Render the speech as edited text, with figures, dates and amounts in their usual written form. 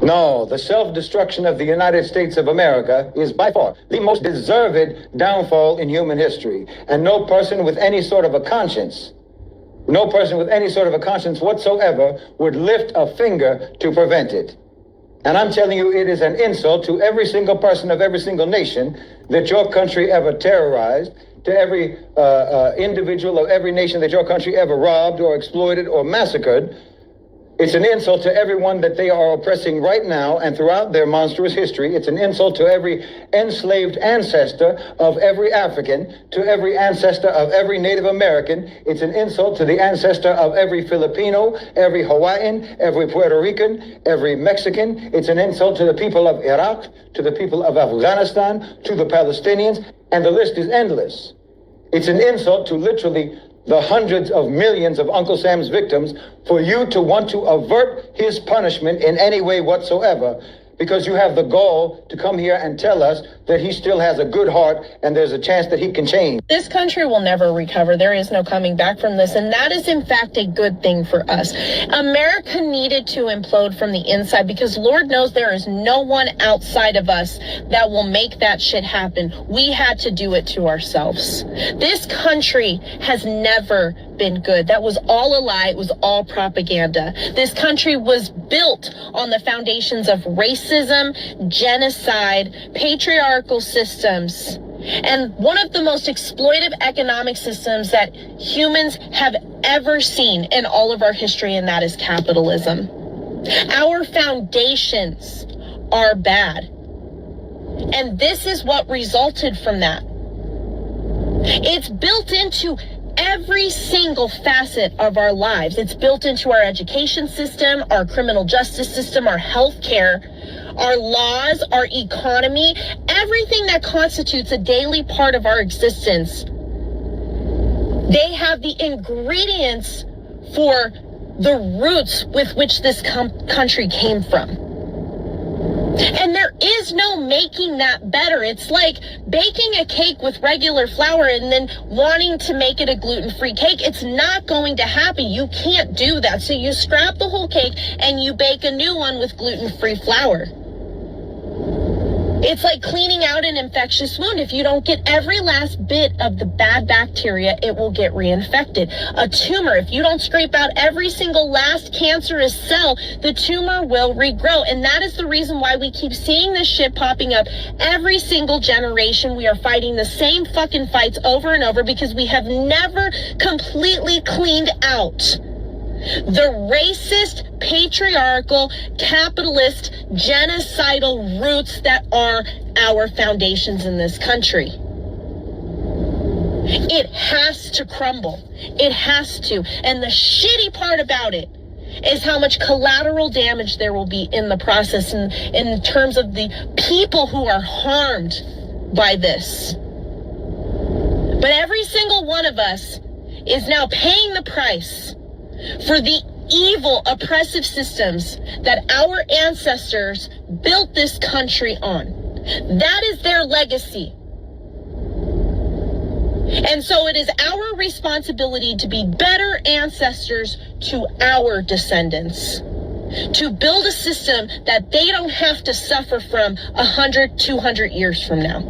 No, the self-destruction of the United States of America is by far the most deserved downfall in human history. And no person with any sort of a conscience whatsoever would lift a finger to prevent it. And I'm telling you, it is an insult to every single person of every single nation that your country ever terrorized, to every individual of every nation that your country ever robbed or exploited or massacred. It's an insult to everyone that they are oppressing right now and throughout their monstrous history. It's an insult to every enslaved ancestor of every African, to every ancestor of every Native American. It's an insult to the ancestor of every Filipino, every Hawaiian, every Puerto Rican, every Mexican. It's an insult to the people of Iraq, to the people of Afghanistan, to the Palestinians, and the list is endless. It's an insult to literally the hundreds of millions of Uncle Sam's victims for you to want to avert his punishment in any way whatsoever, because you have the gall to come here and tell us that he still has a good heart and there's a chance that he can change. This country will never recover. There is no coming back from this. And that is, in fact, a good thing for us. America needed to implode from the inside because Lord knows there is no one outside of us that will make that shit happen. We had to do it to ourselves. This country has never been good. That was all a lie. It was all propaganda. This country was built on the foundations of racism, genocide, patriarchal systems, and one of the most exploitive economic systems that humans have ever seen in all of our history, and that is capitalism. Our foundations are bad. And this is what resulted from that. It's built into every single facet of our lives. It's built into our education system, our criminal justice system, our health care, our laws, our economy, everything that constitutes a daily part of our existence. They have the ingredients for the roots with which this country came from. And there is no making that better. It's like baking a cake with regular flour and then wanting to make it a gluten-free cake. It's not going to happen. You can't do that. So you scrap the whole cake and you bake a new one with gluten-free flour. It's like cleaning out an infectious wound. If you don't get every last bit of the bad bacteria, it will get reinfected. A tumor, if you don't scrape out every single last cancerous cell, the tumor will regrow. And that is the reason why we keep seeing this shit popping up every single generation. We are fighting the same fucking fights over and over because we have never completely cleaned out the racist, patriarchal, capitalist, genocidal roots that are our foundations in this country. It has to crumble. It has to. And the shitty part about it is how much collateral damage there will be in the process in terms of the people who are harmed by this. But every single one of us is now paying the price for the evil, oppressive systems that our ancestors built this country on. That is their legacy. And so it is our responsibility to be better ancestors to our descendants, to build a system that they don't have to suffer from 100, 200 years from now.